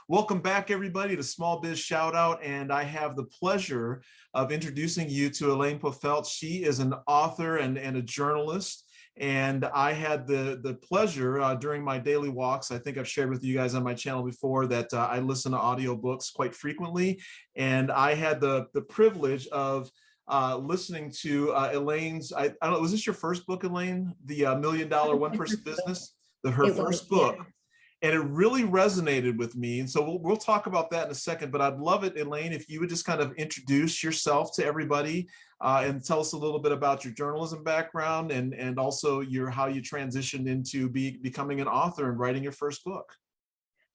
Welcome back, everybody, to Small Biz Shoutout. And I have the pleasure of introducing you to Elaine Pofeldt. She is an author and a journalist. And I had the pleasure during my daily walks. I think I've shared with you guys on my channel before that I listen to audiobooks quite frequently. And I had the privilege of listening to Elaine's, I don't know, was this your first book, Elaine? The $1 Million One Person Business? Her first book. And it really resonated with me. And so we'll talk about that in a second, but I'd love it, Elaine, if you would just kind of introduce yourself to everybody and tell us a little bit about your journalism background and also how you transitioned into becoming an author and writing your first book.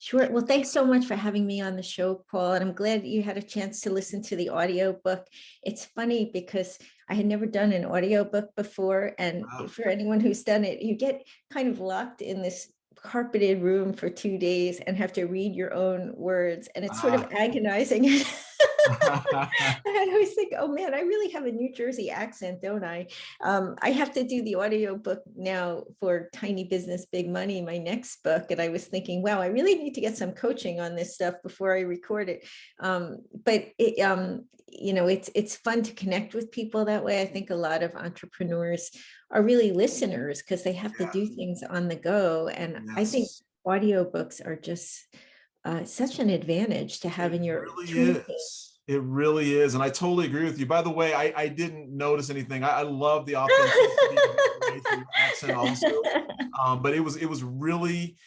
Sure. Well, thanks so much for having me on the show, Paul. And I'm glad you had a chance to listen to the audiobook. It's funny because I had never done an audiobook before. And for anyone who's done it, you get kind of locked in this carpeted room for 2 days and have to read your own words. And it's sort of agonizing. I always think, oh man, I really have a New Jersey accent, don't I? I have to do the audiobook now for Tiny Business, Big Money, my next book. And I was thinking, wow, I really need to get some coaching on this stuff before I record it. But it's fun to connect with people that way. I think a lot of entrepreneurs are really listeners because they have to do things on the go. And I think audiobooks are just such an advantage to have in your It really is. And I totally agree with you. By the way, I didn't notice anything. I love the authenticity of your accent also. But it was really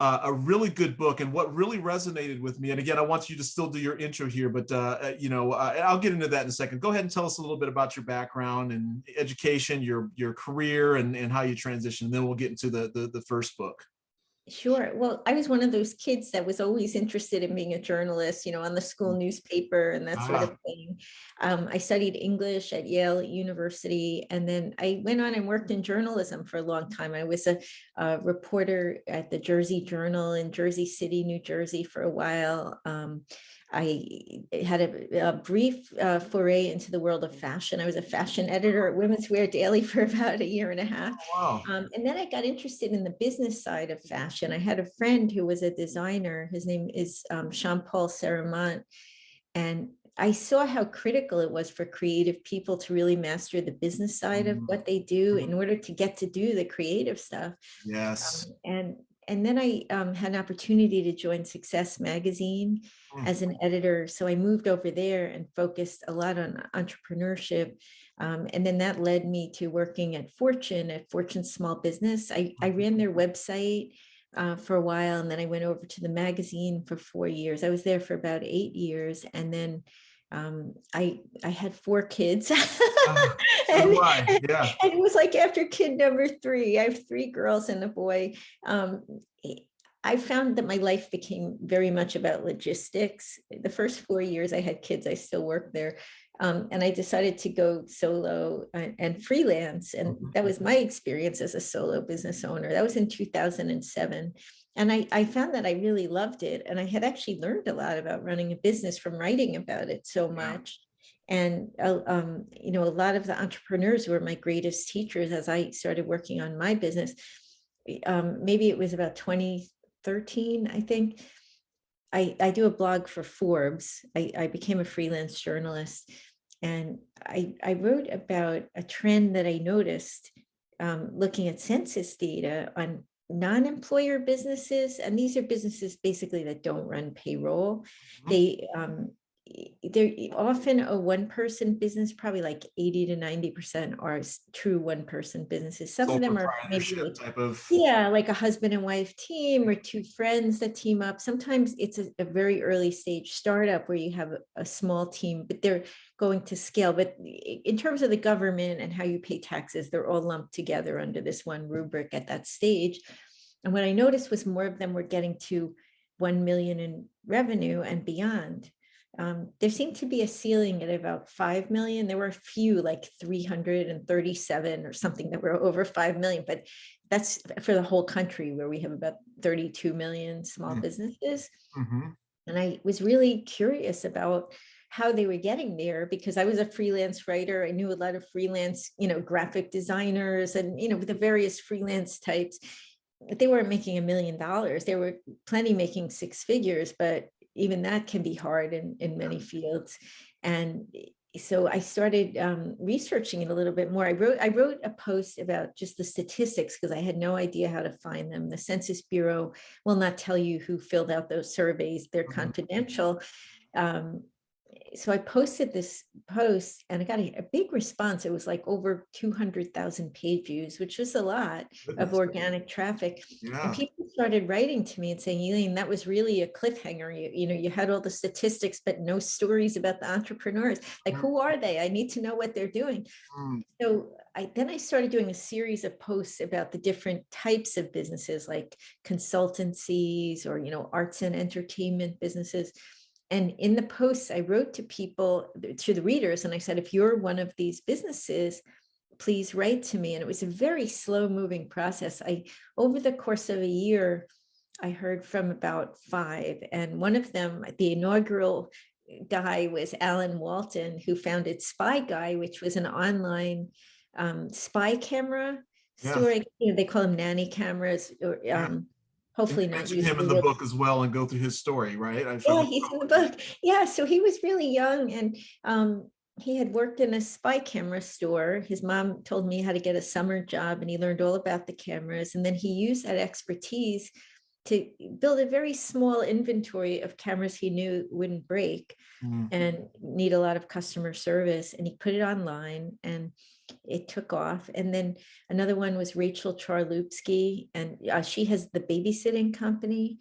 a really good book. And what really resonated with me, and again, I want you to still do your intro here, but I'll get into that in a second. Go ahead and tell us a little bit about your background and education, your career, and how you transitioned. And then we'll get into the first book. Sure. Well, I was one of those kids that was always interested in being a journalist, on the school newspaper and that sort of thing. I studied English at Yale University, and then I went on and worked in journalism for a long time. I was a reporter at the Jersey Journal in Jersey City, New Jersey for a while. I had a brief foray into the world of fashion. I was a fashion editor at Women's Wear Daily for about 1.5 years. Wow. And then I got interested in the business side of fashion. I had a friend who was a designer. His name is Jean-Paul Saramont. And I saw how critical it was for creative people to really master the business side of what they do in order to get to do the creative stuff. Yes. And then I had an opportunity to join Success Magazine as an editor. So I moved over there and focused a lot on entrepreneurship. And then that led me to working at Fortune Small Business. I ran their website for a while, and then I went over to the magazine for 4 years. I was there for about 8 years. And then I had 4 kids. And it was like after kid number 3, I have 3 girls and a boy. I found that my life became very much about logistics. The first 4 years I had kids, I still worked there. And I decided to go solo and freelance. And that was my experience as a solo business owner. That was in 2007. And I found that I really loved it. And I had actually learned a lot about running a business from writing about it so much. And, a lot of the entrepreneurs were my greatest teachers as I started working on my business. Maybe it was about 2013, I think. I do a blog for Forbes. I became a freelance journalist. And I wrote about a trend that I noticed looking at census data on non-employer businesses. And these are businesses basically that don't run payroll. They're often a one-person business, probably like 80 to 90% are true one-person businesses. Some of them are maybe like a husband and wife team or 2 friends that team up. Sometimes it's a very early stage startup where you have a small team, but they're going to scale. But in terms of the government and how you pay taxes, they're all lumped together under this one rubric at that stage. And what I noticed was more of them were getting to 1 million in revenue and beyond. There seemed to be a ceiling at about 5 million. There were a few like 337 or something that were over 5 million, but that's for the whole country where we have about 32 million small businesses. And I was really curious about how they were getting there because I was a freelance writer. I knew a lot of freelance, graphic designers and, the various freelance types. they weren't making $1 million. They were plenty making six figures, but even that can be hard in many fields. And so I started researching it a little bit more. I wrote a post about just the statistics because I had no idea how to find them. The Census Bureau will not tell you who filled out those surveys. They're confidential. So I posted this post and I got a big response. It was like over 200,000 page views, which was a lot of organic traffic. And Yeah. people started writing to me and saying, Elaine, that was really a cliffhanger. You had all the statistics, but no stories about the entrepreneurs. Like, who are they? I need to know what they're doing. So then I started doing a series of posts about the different types of businesses, like consultancies or, arts and entertainment businesses. And in the posts, I wrote to people, to the readers, and I said, if you're one of these businesses, please write to me. And it was a very slow moving process. Over the course of a year, I heard from about 5. And one of them, the inaugural guy, was Alan Walton, who founded Spy Guy, which was an online spy camera store. They call them nanny cameras, or hopefully you not mentioned used him in the book as well and go through his story, right? Yeah, he's in the book. Yeah, so he was really young, and he had worked in a spy camera store. His mom told me how to get a summer job, and he learned all about the cameras. And then he used that expertise to build a very small inventory of cameras he knew wouldn't break and need a lot of customer service. And he put it online, and it took off. And then another one was Rachel Charlupsky, and she has the babysitting company.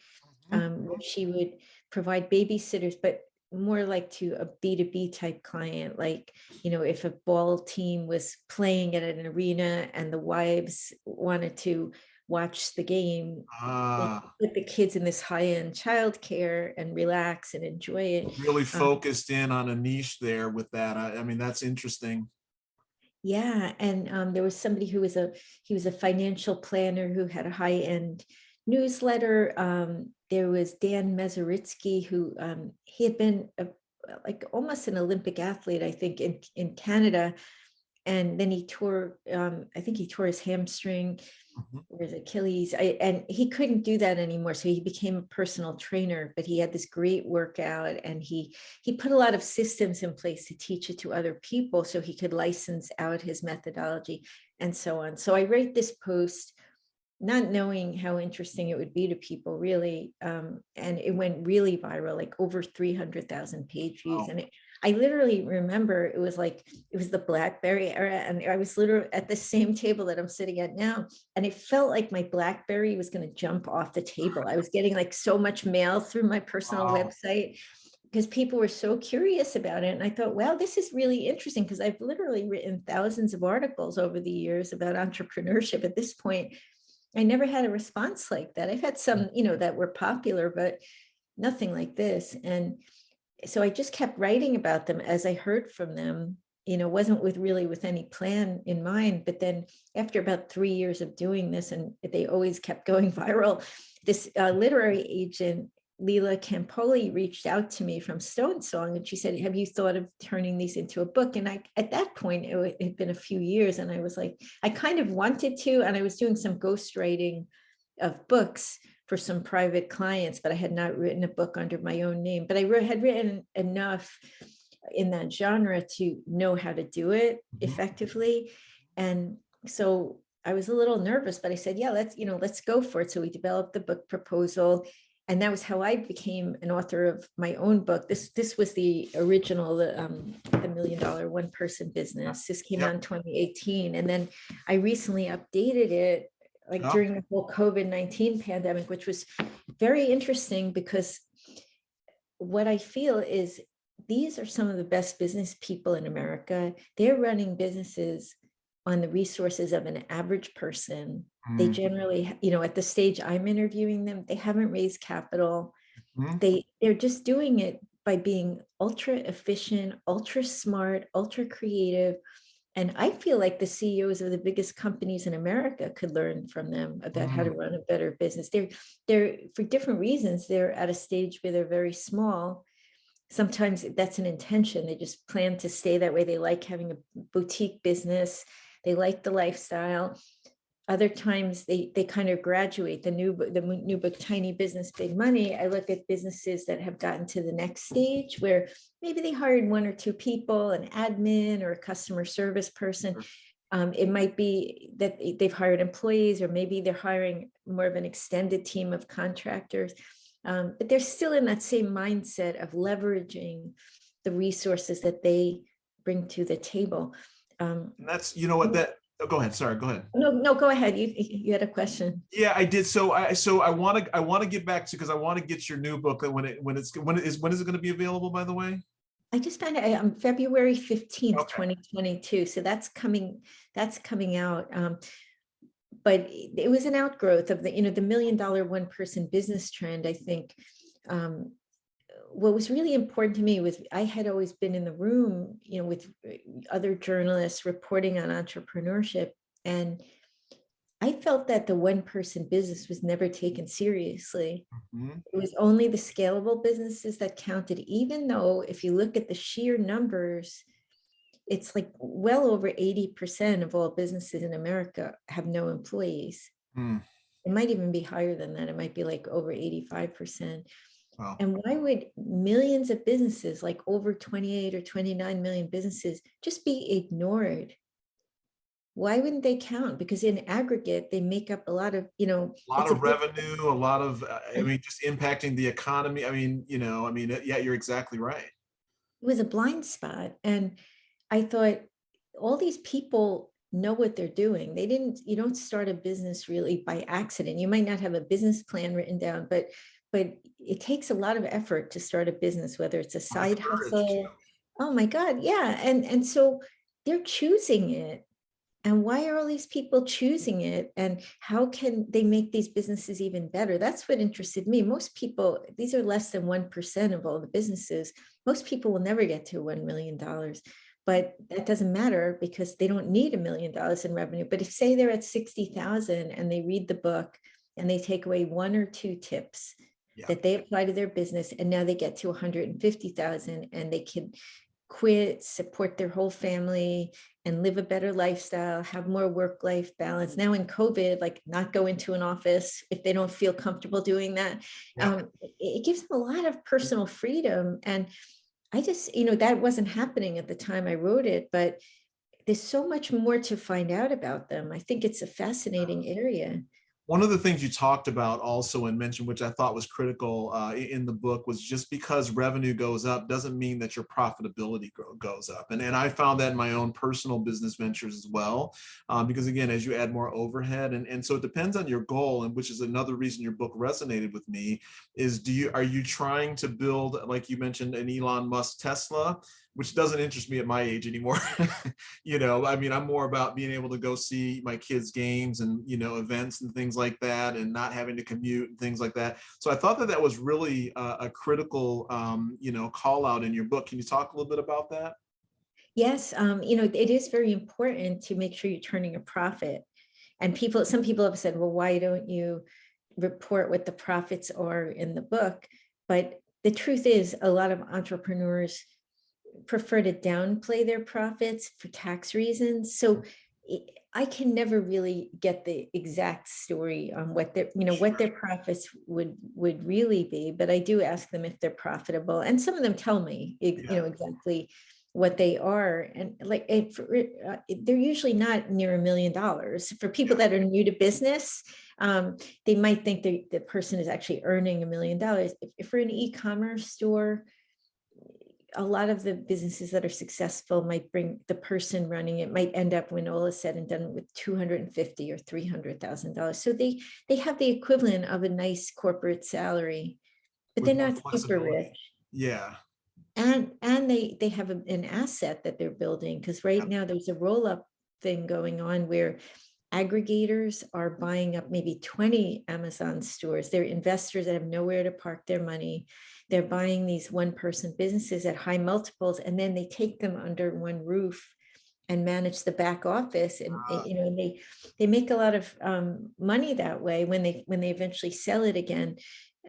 Where she would provide babysitters, but more like to a B2B type client. Like, if a ball team was playing at an arena and the wives wanted to watch the game, put the kids in this high-end childcare and relax and enjoy it. Really focused in on a niche there with that. I mean, that's interesting. Yeah, and there was somebody who was a financial planner who had a high-end newsletter. There was Dan Mezaritsky, who he had been like almost an Olympic athlete, I think, in Canada. And then he tore, I think he tore his hamstring or his Achilles, and he couldn't do that anymore. So he became a personal trainer, but he had this great workout, and he put a lot of systems in place to teach it to other people so he could license out his methodology and so on. So I write this post not knowing how interesting it would be to people, really. And it went really viral, like over 300,000 page views. And I literally remember it was the BlackBerry era. And I was literally at the same table that I'm sitting at now. And it felt like my BlackBerry was going to jump off the table. I was getting like so much mail through my personal website because people were so curious about it. And I thought, wow, this is really interesting, because I've literally written thousands of articles over the years about entrepreneurship. At this point, I never had a response like that. I've had some, that were popular, but nothing like this. And so I just kept writing about them as I heard from them, wasn't with any plan in mind. But then after about 3 years of doing this, and they always kept going viral, this literary agent, Leela Campoli, reached out to me from Stone Song, and she said, have you thought of turning these into a book? And at that point, it had been a few years, and I was like, I kind of wanted to, and I was doing some ghostwriting of books for some private clients, but I had not written a book under my own name. But I had written enough in that genre to know how to do it effectively. And so I was a little nervous, but I said, yeah, let's go for it. So we developed the book proposal. And that was how I became an author of my own book. This was the original, the $1 million one person business. This came out in 2018. And then I recently updated it during the whole COVID-19 pandemic, which was very interesting, because what I feel is these are some of the best business people in America. They're running businesses on the resources of an average person. They generally, at the stage I'm interviewing them, they haven't raised capital. They're just doing it by being ultra efficient, ultra smart, ultra creative. And I feel like the CEOs of the biggest companies in America could learn from them about how to run a better business. They're for different reasons, they're at a stage where they're very small. Sometimes that's an intention. They just plan to stay that way. They like having a boutique business. They like the lifestyle. Other times they kind of graduate. The new book, Tiny Business, Big Money. I look at businesses that have gotten to the next stage where maybe they hired one or two people, an admin or a customer service person. It might be that they've hired employees, or maybe they're hiring more of an extended team of contractors. But they're still in that same mindset of leveraging the resources that they bring to the table. And that's, you know what, that, oh, go ahead. Sorry, go ahead. No, go ahead. You had a question. Yeah, I did. So I want to get back to, because I want to get your new book when is it going to be available, by the way? I just found it on February 15th, Okay. 2022. So that's coming out. But it was an outgrowth of the $1 million one person business trend. I think what was really important to me was I had always been in the room, with other journalists reporting on entrepreneurship. And I felt that the one person business was never taken seriously. Mhm. It was only the scalable businesses that counted, even though if you look at the sheer numbers, it's like well over 80% of all businesses in America have no employees. Mm. It might even be higher than that. It might be like over 85%. Wow. And why would millions of businesses, like over 28 or 29 million businesses, just be ignored? Why wouldn't they count? Because in aggregate, they make up a lot of, A lot it's a of big, revenue, a lot of, I mean, just impacting the economy. I mean, yeah, you're exactly right. it was a blind spot. And I thought all these people know what they're doing. You don't start a business really by accident. You might not have a business plan written down, but it takes a lot of effort to start a business, whether it's a A lot of side courage too. hustle. Oh my God. Yeah. And so they're choosing it. And why are all these people choosing it? And how can they make these businesses even better? That's what interested me. Most people, these are less than 1% of all the businesses. Most people will never get to $1 million, but that doesn't matter because they don't need $1 million in revenue. But if say they're at 60,000 and they read the book and they take away one or two tips Yeah. that they apply to their business, and now they get to 150,000 and they can quit, support their whole family, and live a better lifestyle, have more work-life balance. Now in COVID, like not go into an office if they don't feel comfortable doing that. Yeah. It gives them a lot of personal freedom. And I just, that wasn't happening at the time I wrote it, but there's so much more to find out about them. I think it's a fascinating area. One of the things you talked about also and mentioned, which I thought was critical in the book, was just because revenue goes up doesn't mean that your profitability goes up. And I found that in my own personal business ventures as well, because again, as you add more overhead, and so it depends on your goal, and which is another reason your book resonated with me, is are you trying to build, like you mentioned, an Elon Musk Tesla, which doesn't interest me at my age anymore. I mean, I'm more about being able to go see my kids' games and, events and things like that, and not having to commute and things like that. So I thought that was really a critical, call out in your book. Can you talk a little bit about that? Yes, it is very important to make sure you're turning a profit. And some people have said, well, why don't you report what the profits are in the book? But the truth is, a lot of entrepreneurs prefer to downplay their profits for tax reasons. So I can never really get the exact story on what their profits would really be, but I do ask them if they're profitable, and some of them tell me exactly what they are. And they're usually not near $1 million. For people that are new to business, they might think the person is actually earning $1 million. If for an e-commerce store, a lot of the businesses that are successful might bring the person running it might end up, when all is said and done, with $250,000 or $300,000. So they have the equivalent of a nice corporate salary, but With they're more not super flexibility. rich. Yeah. And they have an asset that they're building, because right now there's a roll-up thing going on where aggregators are buying up maybe 20 Amazon stores. They're investors that have nowhere to park their money. They're buying these one-person businesses at high multiples, and then they take them under one roof and manage the back office. And they make a lot of money that way when they eventually sell it again.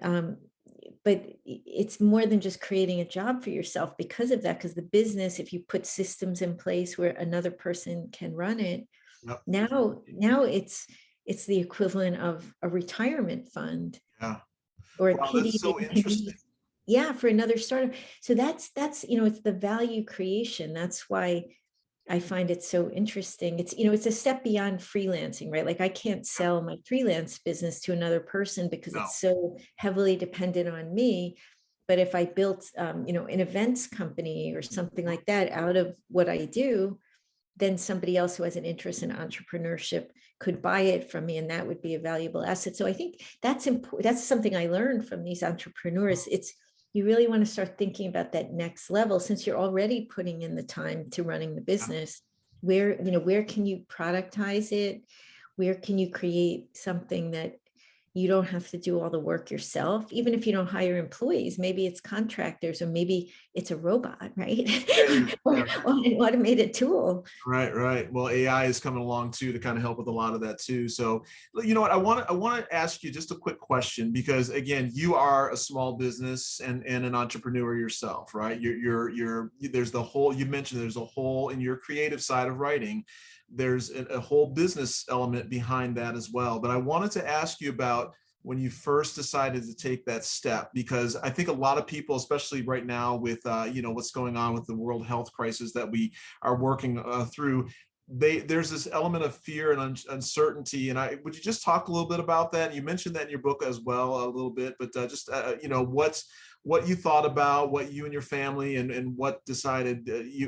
But it's more than just creating a job for yourself because of that, because the business, if you put systems in place where another person can run it, Yep. now it's the equivalent of a retirement fund Yeah. or a Wow, kitty that's that so you can interesting. use. Yeah, for another startup. So that's, it's the value creation. That's why I find it so interesting. It's a step beyond freelancing, right? Like I can't sell my freelance business to another person because No. it's so heavily dependent on me. But if I built, an events company or something like that out of what I do, then somebody else who has an interest in entrepreneurship could buy it from me, and that would be a valuable asset. So I think that's important. That's something I learned from these entrepreneurs. It's You really want to start thinking about that next level since you're already putting in the time to running the Yeah. business. Where can you productize it? Where can you create something that you don't have to do all the work yourself, even if you don't hire employees? Maybe it's contractors, or maybe it's a robot, right? Yeah, or, yeah. or an automated tool. Right, right. Well, AI is coming along too to kind of help with a lot of that too. So, you know what, I want to ask you just a quick question because again, you are a small business and an entrepreneur yourself, right? There's the whole, you mentioned there's a whole in your creative side of writing. There's a whole business element behind that as well. But I wanted to ask you about when you first decided to take that step, because I think a lot of people, especially right now with what's going on with the world health crisis that we are working through, there's this element of fear and uncertainty. And would you just talk a little bit about that? You mentioned that in your book as well a little bit, but what you thought about, what you and your family and what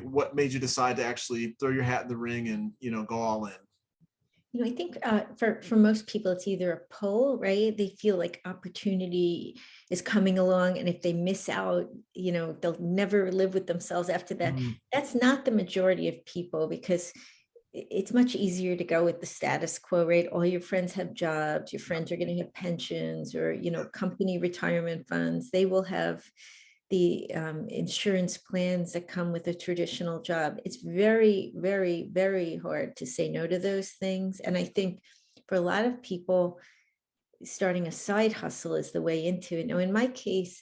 what made you decide to actually throw your hat in the ring and go all in. I think for most people, it's either a pull, right? They feel like opportunity is coming along, and if they miss out, they'll never live with themselves after that. Mm, That's not the majority of people, because it's much easier to go with the status quo, right? All your friends have jobs, your friends are going to have pensions or, company retirement funds. They will have the insurance plans that come with a traditional job. It's very, very, very hard to say no to those things. And I think for a lot of people, starting a side hustle is the way into it. Now, in my case,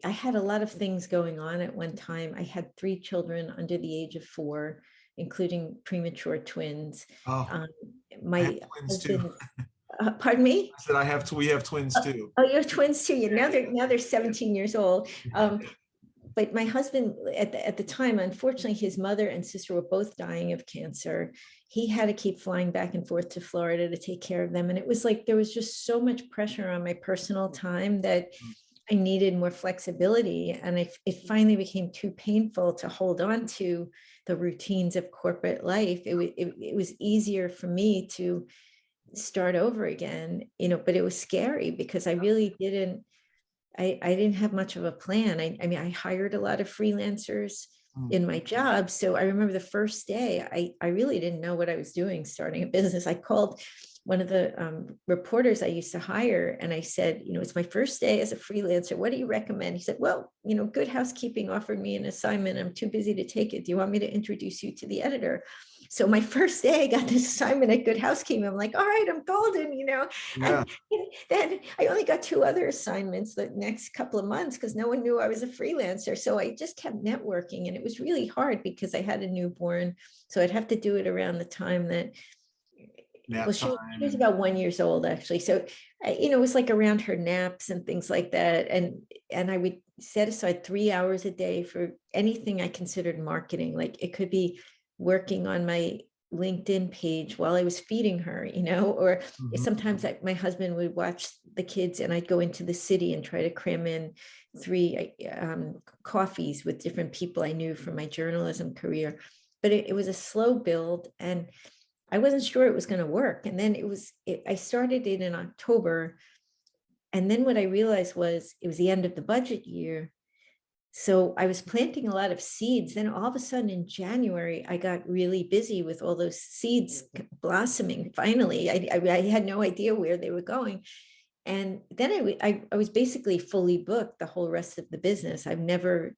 I had a lot of things going on at one time. I had 3 children under the age of 4, including premature twins. oh, Um, I have my twins too. husband, pardon me? I said we have twins too. Oh, you have twins too. Now they're 17 years old. But my husband at the time, unfortunately, his mother and sister were both dying of cancer. He had to keep flying back and forth to Florida to take care of them. And it was like there was just so much pressure on my personal time that I needed more flexibility. And it finally became too painful to hold on to the routines of corporate life. It was easier for me to start over again, but it was scary because I really didn't. I didn't have much of a plan. I mean, I hired a lot of freelancers Mm, in my job. So I remember the first day, I really didn't know what I was doing starting a business. I called one of the reporters I used to hire and I said, it's my first day as a freelancer. What do you recommend? He said, well, Good Housekeeping offered me an assignment. I'm too busy to take it. Do you want me to introduce you to the editor? So my first day, I got this assignment at Good Housekeeping. I'm like, all right, I'm golden, yeah. And then I only got 2 other assignments the next couple of months because no one knew I was a freelancer. So I just kept networking, and it was really hard because I had a newborn. So I'd have to do it around the time that, Nap well, she time was and about 1 year old actually. So, it was like around her naps and things like that. And I would set aside 3 hours a day for anything I considered marketing. Like it could be working on my LinkedIn page while I was feeding her, or mhm. sometimes my husband would watch the kids and I'd go into the city and try to cram in 3 coffees with different people I knew from my journalism career. But it was a slow build, and I wasn't sure it was going to work. And then I started it in October. And then what I realized was it was the end of the budget year. So I was planting a lot of seeds. Then all of a sudden in January, I got really busy with all those seeds blossoming. Finally, I had no idea where they were going. And then I was basically fully booked the whole rest of the business. I've never,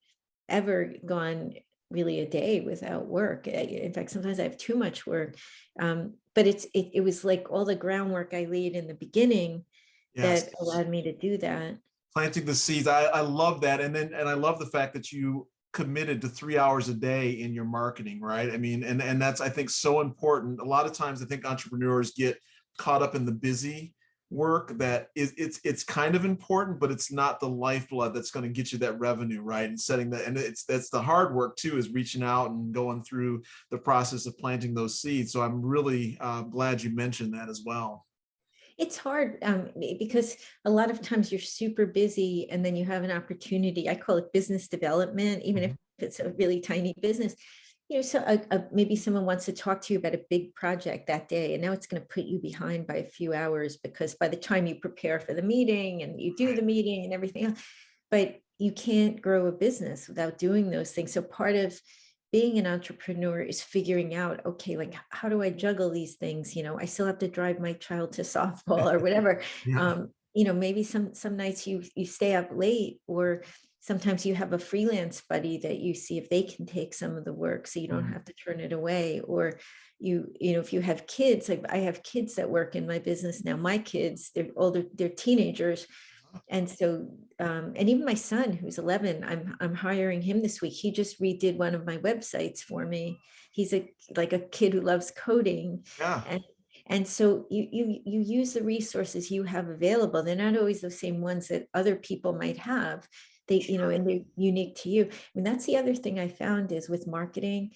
ever gone really a day without work. In fact, sometimes I have too much work. But it was like all the groundwork I laid in the beginning Yes. that allowed me to do that. Planting the seeds. I love that. And I love the fact that you committed to 3 hours a day in your marketing, right? I mean, and that's, I think, so important. A lot of times I think entrepreneurs get caught up in the busy work that is, it's kind of important, but it's not the lifeblood that's going to get you that revenue, right? And setting that, and that's the hard work too, is reaching out and going through the process of planting those seeds. So I'm really glad you mentioned that as well. It's hard because a lot of times you're super busy and then you have an opportunity. I call it business development, even if it's a really tiny business. So maybe someone wants to talk to you about a big project that day, and now it's going to put you behind by a few hours because by the time you prepare for the meeting and you do the meeting and everything else, but you can't grow a business without doing those things. So part of being an entrepreneur is figuring out, okay, like, how do I juggle these things? I still have to drive my child to softball or whatever. Yeah. Maybe some nights you stay up late, or sometimes you have a freelance buddy that you see if they can take some of the work so you don't have to turn it away. Or if you have kids, like I have kids that work in my business now. My kids, they're older, they're teenagers. And so, and even my son, who's 11, I'm hiring him this week. He just redid one of my websites for me. He's like a kid who loves coding. Yeah. And so you use the resources you have available. They're not always the same ones that other people might have. They, and they're unique to you. I mean, that's the other thing I found is with marketing,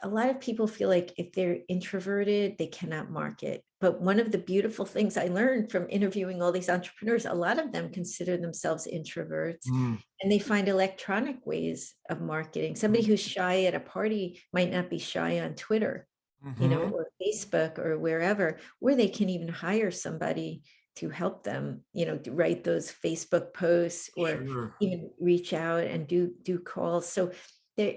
a lot of people feel like if they're introverted, they cannot market. But one of the beautiful things I learned from interviewing all these entrepreneurs, a lot of them consider themselves introverts, and they find electronic ways of marketing. Somebody who's shy at a party might not be shy on Twitter, or Facebook or wherever, where they can even hire somebody to help them, to write those Facebook posts or even reach out and do calls. So there,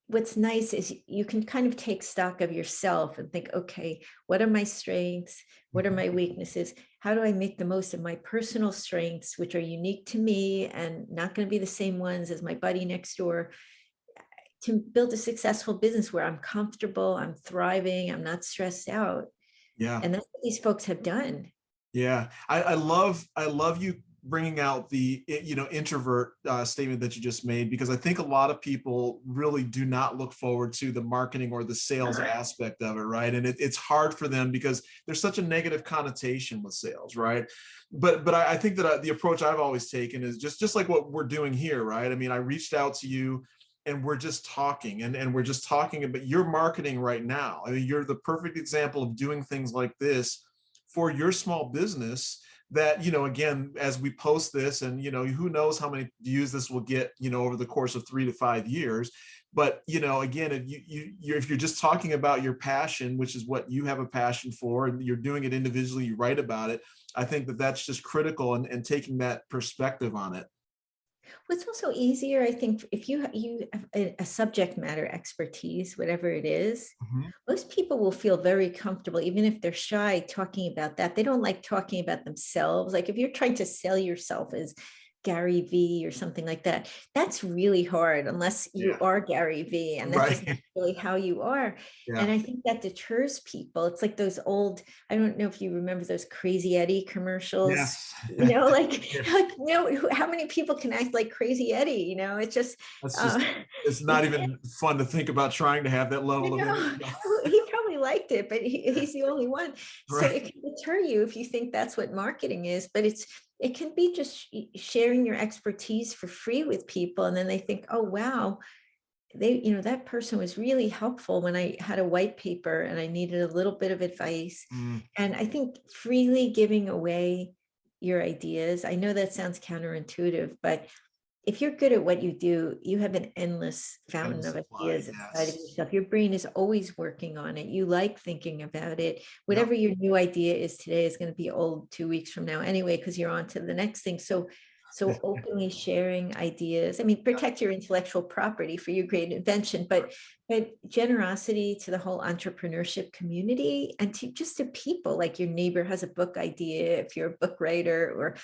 what's nice is you can kind of take stock of yourself and think, okay, what are my strengths? What are my weaknesses? How do I make the most of my personal strengths, which are unique to me and not going to be the same ones as my buddy next door, to build a successful business where I'm comfortable, I'm thriving, I'm not stressed out. Yeah. And that's what these folks have done. Yeah. I love you bringing out the introvert statement that you just made, because I think a lot of people really do not look forward to the marketing or the sales aspect of it, right? And it's hard for them because there's such a negative connotation with sales, right? But I think that the approach I've always taken is just like what we're doing here, right? I mean, I reached out to you and we're just talking and we're just talking about your marketing right now. I mean, you're the perfect example of doing things like this for your small business that, again, as we post this and, who knows how many views this will get, over the course of 3 to 5 years. But, again, if you're just talking about your passion, which is what you have a passion for, and you're doing it individually, you write about it, I think that that's just critical, and taking that perspective on it. Well, it's also easier, I think, if you have a subject matter expertise, whatever it is, most people will feel very comfortable, even if they're shy, talking about that. They don't like talking about themselves. Like if you're trying to sell yourself as Gary V or something like that, that's really hard unless you are Gary V, and that's just not really how you are. And I think that deters people. It's like those old, I don't know if you remember those Crazy Eddie commercials. Yes. How many people can act like Crazy Eddie? It's just, it's not even fun to think about trying to have that level of energy. He probably liked it, but he's the only one. So it can deter you if you think that's what marketing is, but it can be just sharing your expertise for free with people. And then they think, oh, wow, that person was really helpful when I had a white paper and I needed a little bit of advice. And I think freely giving away your ideas, I know that sounds counterintuitive, but if you're good at what you do, you have an endless fountain of ideas inside of yourself. Your brain is always working on it. You like thinking about it. Whatever your new idea is today is going to be old 2 weeks from now anyway, because you're on to the next thing. So openly sharing ideas. I mean, protect your intellectual property for your great invention, but generosity to the whole entrepreneurship community and to people, like your neighbor has a book idea, if you're a book writer, or,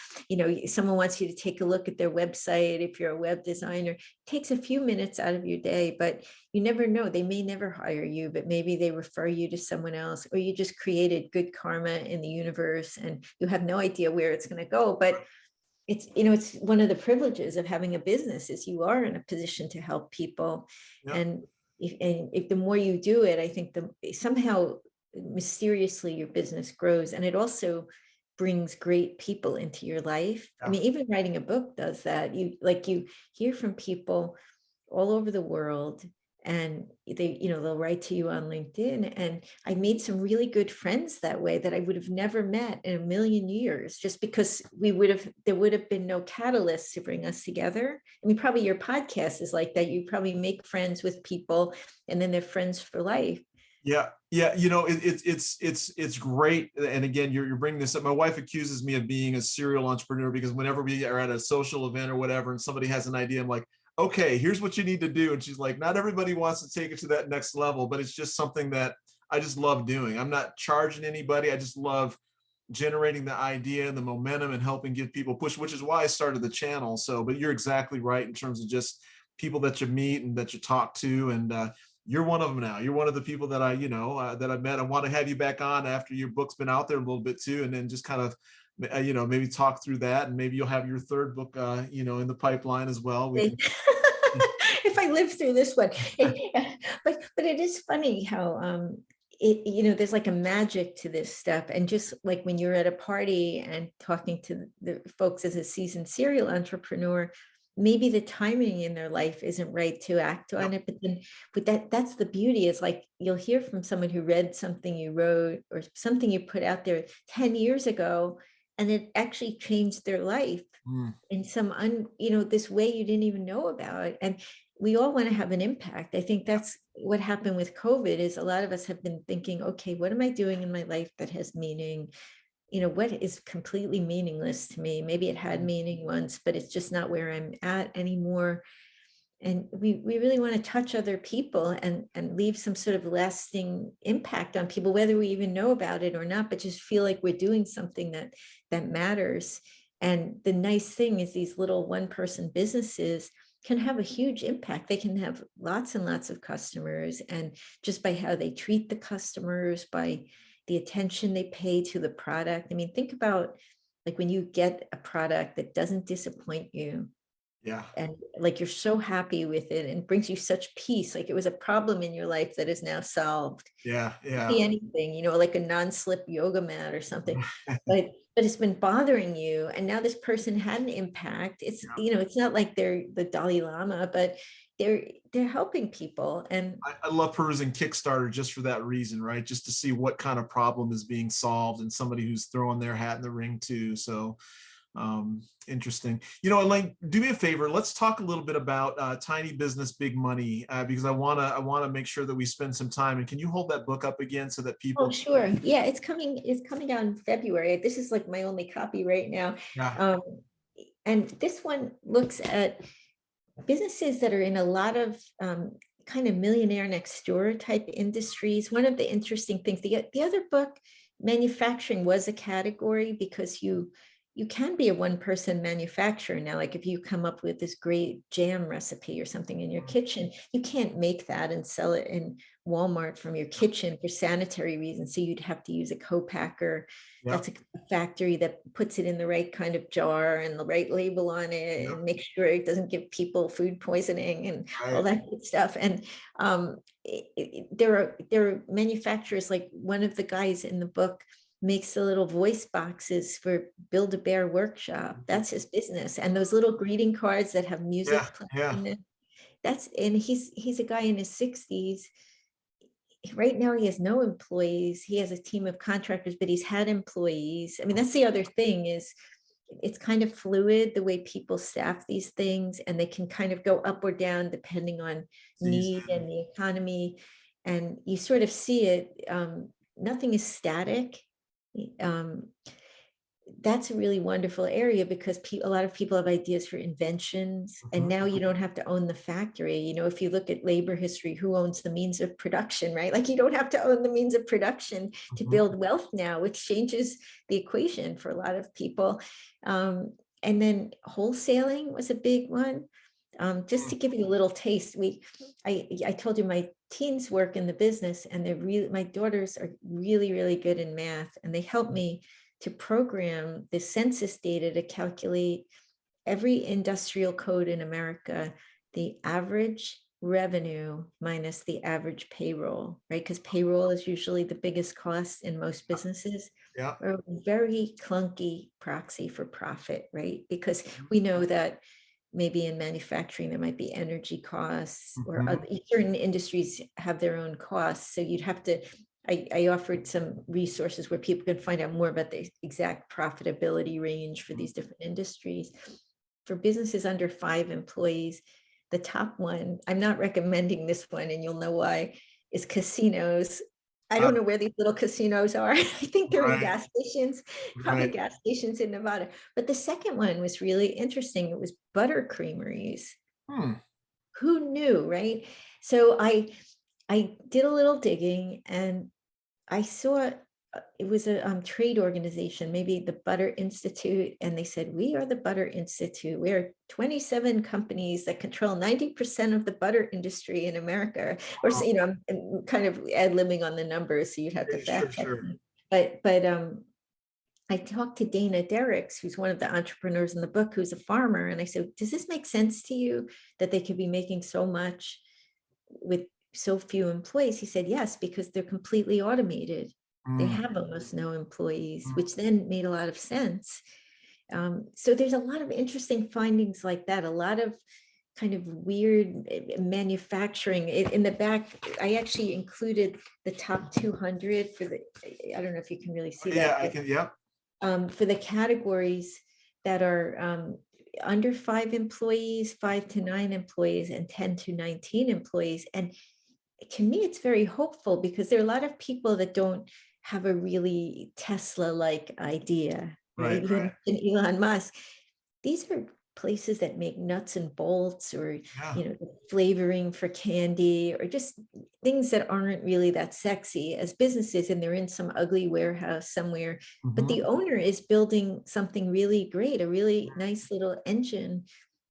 someone wants you to take a look at their website, if you're a web designer. It takes a few minutes out of your day, but you never know. They may never hire you, but maybe they refer you to someone else, or you just created good karma in the universe and you have no idea where it's going to go. But it's, it's one of the privileges of having a business is you are in a position to help people. Yep. And if the more you do it, I think somehow mysteriously your business grows, and it also brings great people into your life. I Yeah. mean, even writing a book does that. You hear from people all over the world, and they'll write to you on LinkedIn. And I made some really good friends that way that I would have never met in a million years, just because there would have been no catalyst to bring us together. I mean, probably your podcast is like that. You probably make friends with people and then they're friends for life. Yeah, yeah, it's great. And again, you're bringing this up. My wife accuses me of being a serial entrepreneur because whenever we are at a social event or whatever, and somebody has an idea, I'm like, okay, here's what you need to do. And she's like, not everybody wants to take it to that next level, but it's just something that I just love doing. I'm not charging anybody. I just love generating the idea and the momentum and helping get people push, which is why I started the channel. So, but you're exactly right in terms of just people that you meet and that you talk to. And you're one of them now. You're one of the people that that I met. I want to have you back on after your book's been out there a little bit too, and then just kind of, maybe talk through that, and maybe you'll have your third book, in the pipeline as well. We can. If I live through this one, but it is funny how there's like a magic to this stuff. And just like when you're at a party and talking to the folks as a seasoned serial entrepreneur, maybe the timing in their life isn't right to act on it, but that's the beauty. Is like you'll hear from someone who read something you wrote or something you put out there 10 years ago, and it actually changed their life in some this way you didn't even know about. And we all want to have an impact. I think that's what happened with COVID. Is a lot of us have been thinking, okay, what am I doing in my life that has meaning? What is completely meaningless to me? Maybe it had meaning once, but it's just not where I'm at anymore. And we really want to touch other people and leave some sort of lasting impact on people, whether we even know about it or not, but just feel like we're doing something that matters. And the nice thing is these little one-person businesses can have a huge impact. They can have lots and lots of customers, and just by how they treat the customers, by the attention they pay to the product. I mean, think about like when you get a product that doesn't disappoint you, Yeah. and like you're so happy with it and brings you such peace, like it was a problem in your life that is now solved. Yeah. It could Yeah. be anything, like a non-slip yoga mat or something, but it's been bothering you, and now this person had an impact. It's it's not like they're the Dalai Lama, but they're helping people. And I love perusing Kickstarter just for that reason, right? Just to see what kind of problem is being solved and somebody who's throwing their hat in the ring too. So interesting. Elaine, do me a favor. Let's talk a little bit about Tiny Business, Big Money, because I wanna make sure that we spend some time. And can you hold that book up again so that people? oh, sure, yeah, it's coming out in February. This is like my only copy right now. Yeah. And this one looks at businesses that are in a lot of kind of millionaire next door type industries. One of the interesting things, the other book, manufacturing, was a category because you can be a one-person manufacturer now. Like if you come up with this great jam recipe or something in your kitchen, you can't make that and sell it in Walmart from your kitchen for sanitary reasons. So you'd have to use a co-packer. Yeah. That's a factory that puts it in the right kind of jar and the right label on it, Yeah. and make sure it doesn't give people food poisoning and all that good stuff. And there are manufacturers, like one of the guys in the book makes the little voice boxes for Build-A-Bear Workshop. That's his business. And those little greeting cards that have music playing in it. And he's a guy in his 60s. Right now he has no employees. He has a team of contractors, but he's had employees. I mean, that's the other thing, is it's kind of fluid the way people staff these things, and they can kind of go up or down depending on need and the economy. And you sort of see it. Nothing is static. That's a really wonderful area because a lot of people have ideas for inventions, and now you don't have to own the factory. If you look at labor history, who owns the means of production, right? Like you don't have to own the means of production to build wealth now, which changes the equation for a lot of people. And then wholesaling was a big one. Just to give you a little taste, I told you my teens work in the business, and my daughters are really, really good in math, and they help me to program the census data to calculate every industrial code in America, the average revenue minus the average payroll, right? Because payroll is usually the biggest cost in most businesses, Yeah. are a very clunky proxy for profit, right? Because we know that maybe in manufacturing, there might be energy costs, or certain industries have their own costs. So you'd have to, I offered some resources where people can find out more about the exact profitability range for these different industries. For businesses under 5 employees, the top one, I'm not recommending this one, and you'll know why, is casinos. I don't know where these little casinos are. I think they're in gas stations, probably Right. gas stations in Nevada. But the second one was really interesting. It was butter creameries. Hmm. Who knew, right? So I did a little digging, and I saw it was a trade organization, maybe the Butter Institute, and they said, we are the Butter Institute. We are 27 companies that control 90% of the butter industry in America. Or, you know, I'm kind of ad-libbing on the numbers, so you'd have to Sure, fact check sure. me. But I talked to Dana Derricks, who's one of the entrepreneurs in the book, who's a farmer. And I said, does this make sense to you that they could be making so much with so few employees? He said, yes, because they're completely automated. They have almost no employees, which then made a lot of sense. So there's a lot of interesting findings like that, a lot of kind of weird manufacturing. In the back, I actually included the top 200 for the, I don't know if you can really see Yeah, that, I can. Yep. for the categories that are under 5 employees, 5 to 9 employees, and 10 to 19 employees. And to me, it's very hopeful, because there are a lot of people that don't have a really Tesla-like idea, right? Right. You mentioned Elon Musk. These are places that make nuts and bolts, or Yeah. flavoring for candy, or just things that aren't really that sexy as businesses, and they're in some ugly warehouse somewhere. But the owner is building something really great, a really nice little engine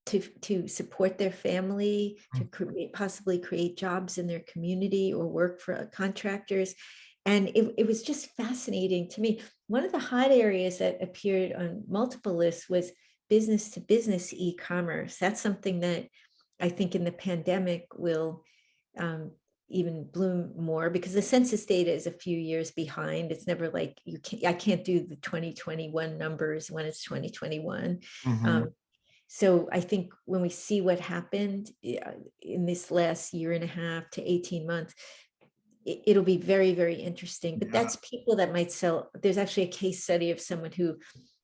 to support their family, to possibly create jobs in their community, or work for contractors. And it was just fascinating to me. One of the hot areas that appeared on multiple lists was business to business e-commerce. That's something that I think in the pandemic will even bloom more, because the census data is a few years behind. It's never like I can't do the 2021 numbers when it's 2021. So I think when we see what happened in this last year and a half to 18 months, it'll be very, very interesting. But that's people that might sell. There's actually a case study of someone who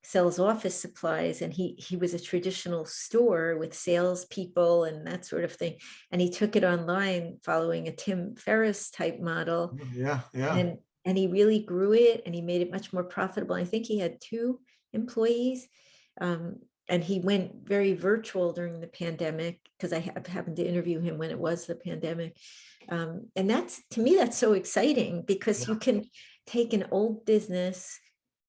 sells office supplies, and he was a traditional store with salespeople and that sort of thing. And he took it online following a Tim Ferriss type model. Yeah. Yeah. And he really grew it, and he made it much more profitable. I think he had 2 employees. And he went very virtual during the pandemic, because I happened to interview him when it was the pandemic. And that's, to me, that's so exciting, because you can take an old business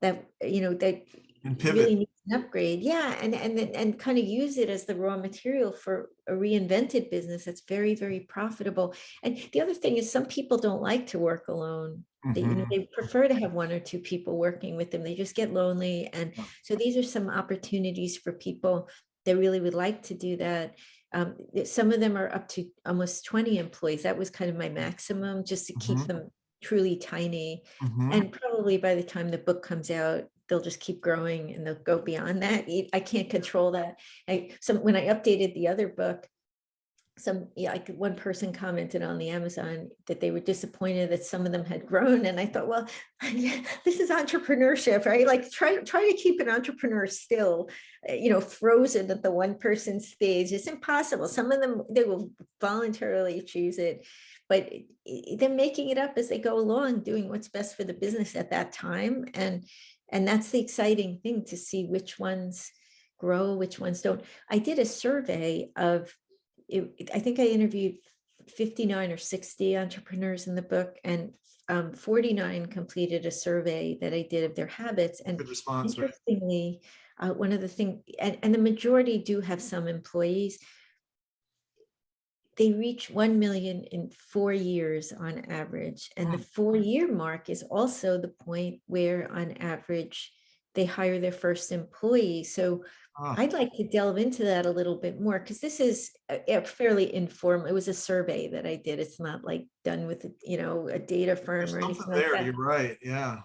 that, that And pivot. really needs an upgrade. Yeah. And kind of use it as the raw material for a reinvented business that's very, very profitable. And the other thing is, some people don't like to work alone. They prefer to have 1 or 2 people working with them. They just get lonely. And so these are some opportunities for people that really would like to do that. Some of them are up to almost 20 employees. That was kind of my maximum, just to keep them truly tiny. And probably by the time the book comes out, they'll just keep growing, and they'll go beyond that. I can't control that. When I updated the other book, one person commented on the Amazon that they were disappointed that some of them had grown. And I thought, well, this is entrepreneurship, right? Like try to keep an entrepreneur still, frozen at the 1 person stage. It's impossible. Some of them, they will voluntarily choose it, but they're making it up as they go along, doing what's best for the business at that time. And that's the exciting thing, to see which ones grow, which ones don't. I did a survey of, I think I interviewed 59 or 60 entrepreneurs in the book, and 49 completed a survey that I did of their habits. And Good response, right? interestingly, one of the things, and the majority do have some employees, they reach 1 million in 4 years on average. And the 4-year mark is also the point where, on average, they hire their first employee. So Ah, I'd like to delve into that a little bit more, because this is a fairly informal. It was a survey that I did. It's not like done with, a data firm there's or something anything like there. that. You're right. Yeah.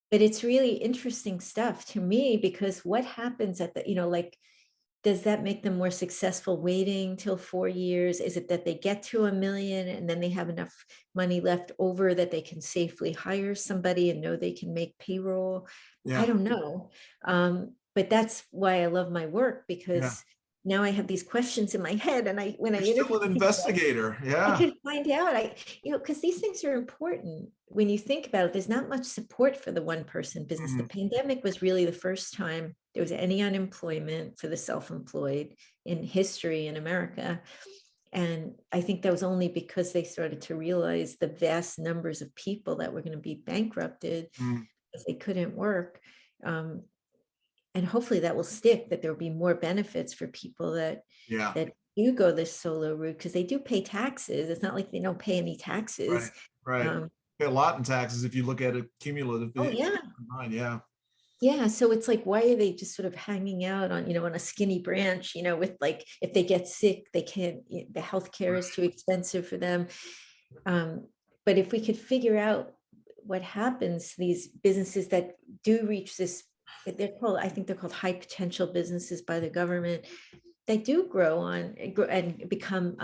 But it's really interesting stuff to me, because what happens at the, like, does that make them more successful waiting till 4 years? Is it that they get to 1 million and then they have enough money left over that they can safely hire somebody and know they can make payroll? I Yeah. don't know. But that's why I love my work, Yeah. because now I have these questions in my head, and when I You're interview still an people, investigator. I Yeah. could find out. Because these things are important. When you think about it, there's not much support for the one person business. The Mhm. pandemic was really the first time there was any unemployment for the self-employed in history in America. And I think that was only because they started to realize the vast numbers of people that were going to be bankrupted Mm. if they couldn't work. Um, and hopefully that will stick, that there'll be more benefits for people Yeah. that do go this solo route, because they do pay taxes. It's not like they don't pay any taxes. Right. Right. um, Pay a lot in taxes if you look at it oh cumulatively. yeah, Yeah. yeah. So it's like, why are they just sort of hanging out on, on a skinny branch, with, like, if they get sick, they can't, the healthcare is too expensive for them. um, but if we could figure out what happens to these businesses that do reach this, I think they're called high potential businesses by the government, they do grow on and become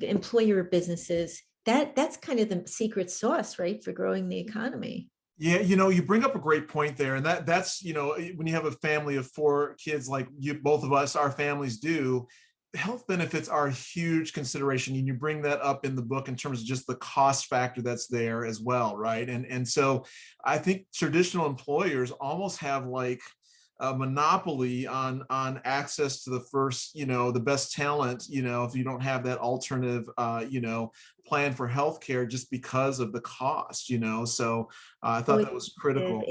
employer businesses. That's kind of the secret sauce, right, for growing the economy. Yeah, you bring up a great point there, and that's when you have a family of 4 kids like you, both of us, our families do. Health benefits are a huge consideration, and you bring that up in the book in terms of just the cost factor that's there as well, right? And so I think traditional employers almost have like a monopoly on access to the first, the best talent, if you don't have that alternative, plan for healthcare just because of the cost, so I Oh, thought that was critical.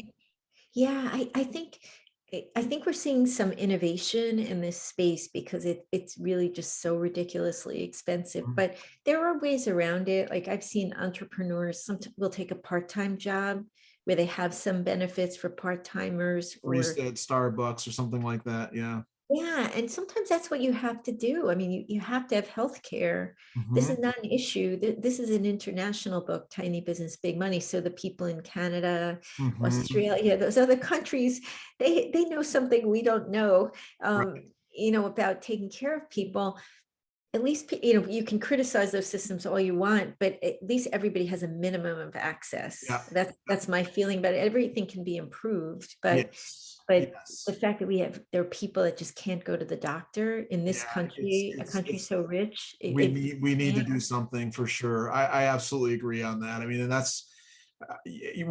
yeah, I think we're seeing some innovation in this space, because it's really just so ridiculously expensive. Mhm. But there are ways around it. Like, I've seen entrepreneurs, some will take a part-time job where they have some benefits for part-timers, or Barista at Starbucks or something like that. Yeah. yeah, and sometimes that's what you have to do. I mean, you have to have health care. This Hmm. is not an issue. This is an international book, Tiny Business, Big Money. So the people in Canada, Hmm. Australia, those other countries, they know something we don't know, Right. about taking care of people. At least, you can criticize those systems all you want, but at least everybody has a minimum of access. Yeah. That's my feeling. But everything can be improved. But Yes. but the Yes. fact that there are people that just can't go to the doctor in this Yeah. It's country, a it's country it's so rich, we need to yeah. do something for sure. I absolutely agree on that. I mean, and that's yeah,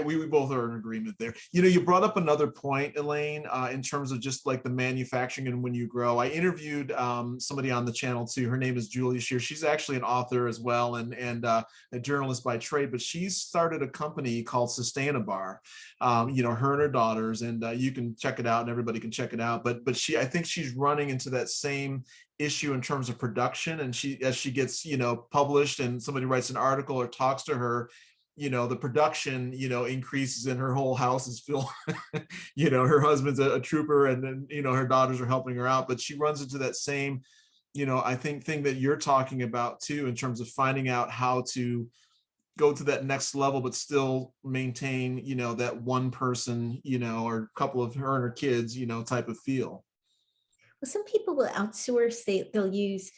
we both are in agreement there. You brought up another point, Elaine, in terms of just like the manufacturing and when you grow. I interviewed somebody on the channel too. Her name is Julia Shear. She's actually an author as well, and a journalist by trade. But she's started a company called Sustainabar. Her and her daughters, and you can check it out, and everybody can check it out. But I think she's running into that same issue in terms of production, and as she gets published and somebody writes an article or talks to her, the production increases, and her whole house is filled. Her husband's a trooper, and then her daughters are helping her out, but she runs into that same I think thing that you're talking about too, in terms of finding out how to go to that next level but still maintain that one person, or a couple of her and her kids, type of feel. Well, some people will outsource. They'll use,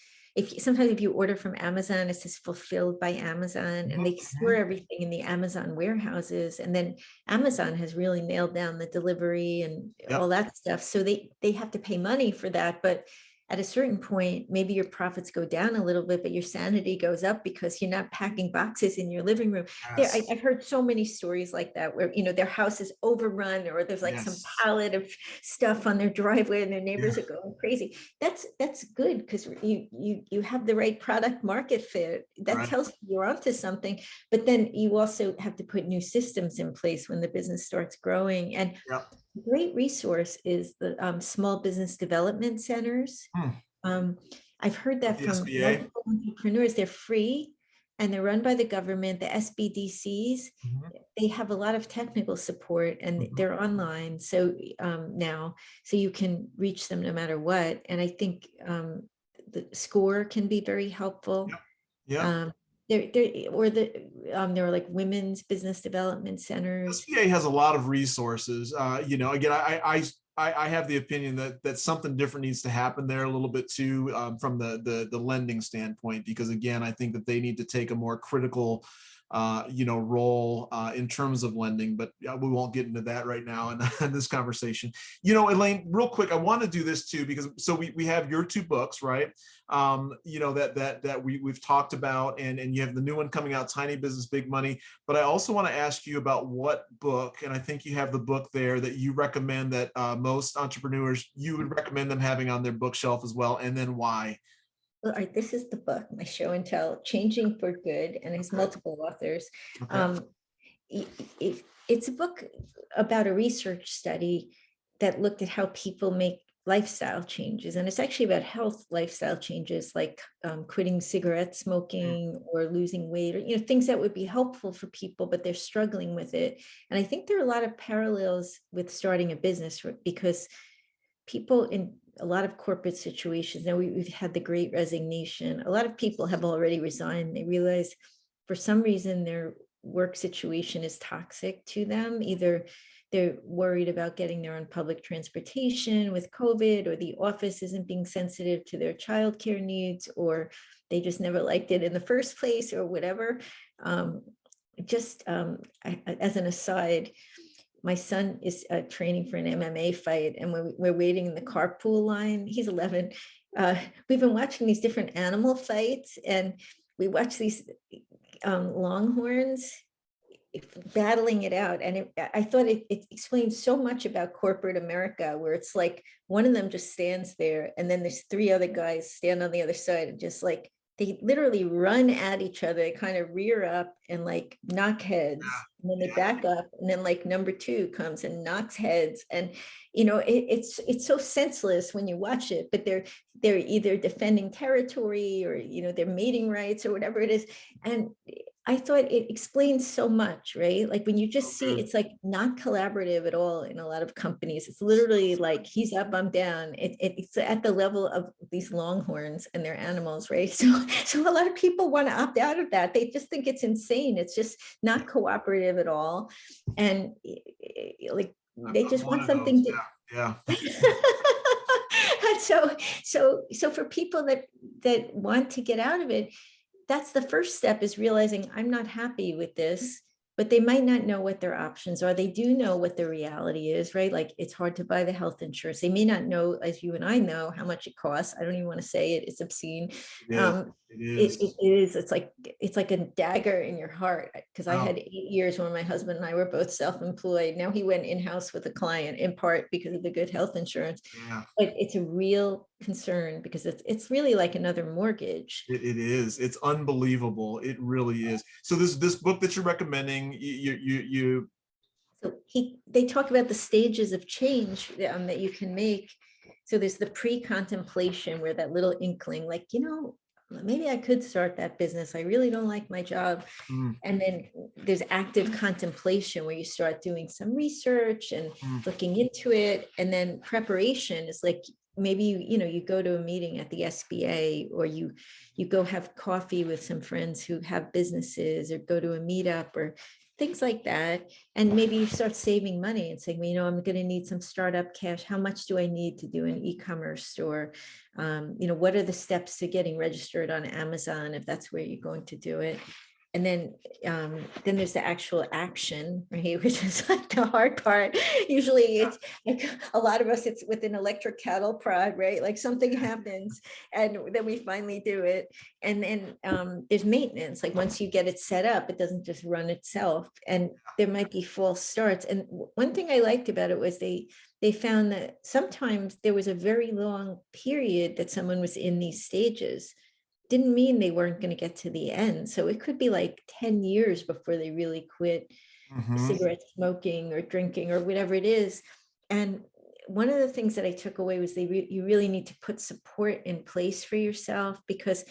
sometimes if you order from Amazon, it says fulfilled by Amazon, and they store Mhm. everything in the Amazon warehouses. And then Amazon has really nailed down the delivery and all Yep. that stuff. So they have to pay money for that. But at a certain point, maybe your profits go down a little bit, but your sanity goes up, because you're not packing boxes in your living room. Yes. I've heard so many stories like that, where their house is overrun, or there's like some Yes. pallet of stuff on their driveway and their Yeah. neighbors are going crazy. That's good, because you have the right product market fit. That Right. tells you you're onto something. But then you also have to put new systems in place when the business starts growing. And Yep. a great resource is the small business development centers. Hmm. um, I've heard With that the from SBA. multiple entrepreneurs. They're free, and they're run by the government. The SBDCs, Mhm. they have a lot of technical support, and Mhm. they're online. So now, so you can reach them no matter what. And I think the SCORE can be very helpful. Yep. Yep. Um, there are like women's business development centers. SBA has a lot of resources. Again, I have the opinion that something different needs to happen there a little bit too, from the lending standpoint, because again, I think that they need to take a more critical role in terms of lending, but we won't get into that right now in this conversation. Elaine, real quick, I want to do this too, because so we have your two books, right? That we've talked about, and you have the new one coming out, Tiny Business, Big Money. But I also want to ask you about what book, and I think you have the book there, that you recommend that most entrepreneurs, you would recommend them having on their bookshelf as well, and then why. All right, this is the book, my show and tell, Changing for Good, and it's Okay. multiple authors. Okay. It's a book about a research study that looked at how people make lifestyle changes. And it's actually about health lifestyle changes, like quitting cigarette smoking or losing weight, or things that would be helpful for people, but they're struggling with it. And I think there are a lot of parallels with starting a business, because people in a lot of corporate situations, now we've had the great resignation. A lot of people have already resigned. They realize for some reason their work situation is toxic to them. Either they're worried about getting their own public transportation with COVID, or the office isn't being sensitive to their childcare needs, or they just never liked it in the first place, or whatever. As an aside, my son is training for an MMA fight, and we're waiting in the carpool line. He's 11. We've been watching these different animal fights, and we watch these longhorns battling it out. And I thought it explains so much about corporate America, where it's like one of them just stands there, and then there's three other guys stand on the other side, and just like they literally run at each other. They kind of rear up and like knock heads, and then they back up, and then like number two comes and knocks heads. And it's so senseless when you watch it, but they're either defending territory, or their mating rights, or whatever it is. And I thought it explains so much, right? Like when you just see, it's like not collaborative at all in a lot of companies. It's literally like he's up, I'm down. It's at the level of these longhorns and their animals, right? So a lot of people want to opt out of that. They just think it's insane. It's just not cooperative at all, and like they just want something to. Yeah. So for people that want to get out of it, that's the first step, is realizing I'm not happy with this, but they might not know what their options are. They do know what the reality is, right? Like it's hard to buy the health insurance. They may not know, as you and I know, how much it costs. I don't even want to say it. It's obscene. It is. It is. It is. It's like a dagger in your heart, because I Wow. had 8 years when my husband and I were both self-employed. Now he went in-house with a client, in part because of the good health insurance. Yeah. But it's a real concern, because it's really like another mortgage. It is. It's unbelievable. It really is. So this book that you're recommending, you. So they talk about the stages of change that you can make. So there's the pre-contemplation, where that little inkling, like, maybe I could start that business. I really don't like my job. And then there's active contemplation, where you start doing some research and looking into it. And then preparation is like, maybe you go to a meeting at the SBA, or you go have coffee with some friends who have businesses, or go to a meetup, or things like that. And maybe you start saving money and saying, well, I'm going to need some startup cash. How much do I need to do an e-commerce store? What are the steps to getting registered on Amazon, if that's where you're going to do it? And then there's the actual action, right? Which is like the hard part. Usually it's like a lot of us, it's with an electric cattle prod, right? Like something happens and then we finally do it. And then there's maintenance. Like once you get it set up, it doesn't just run itself. And there might be false starts. And one thing I liked about it was they found that sometimes there was a very long period that someone was in these stages. Didn't mean they weren't going to get to the end. So it could be like 10 years before they really quit cigarette smoking or drinking or whatever it is. And one of the things that I took away was you really need to put support in place for yourself, because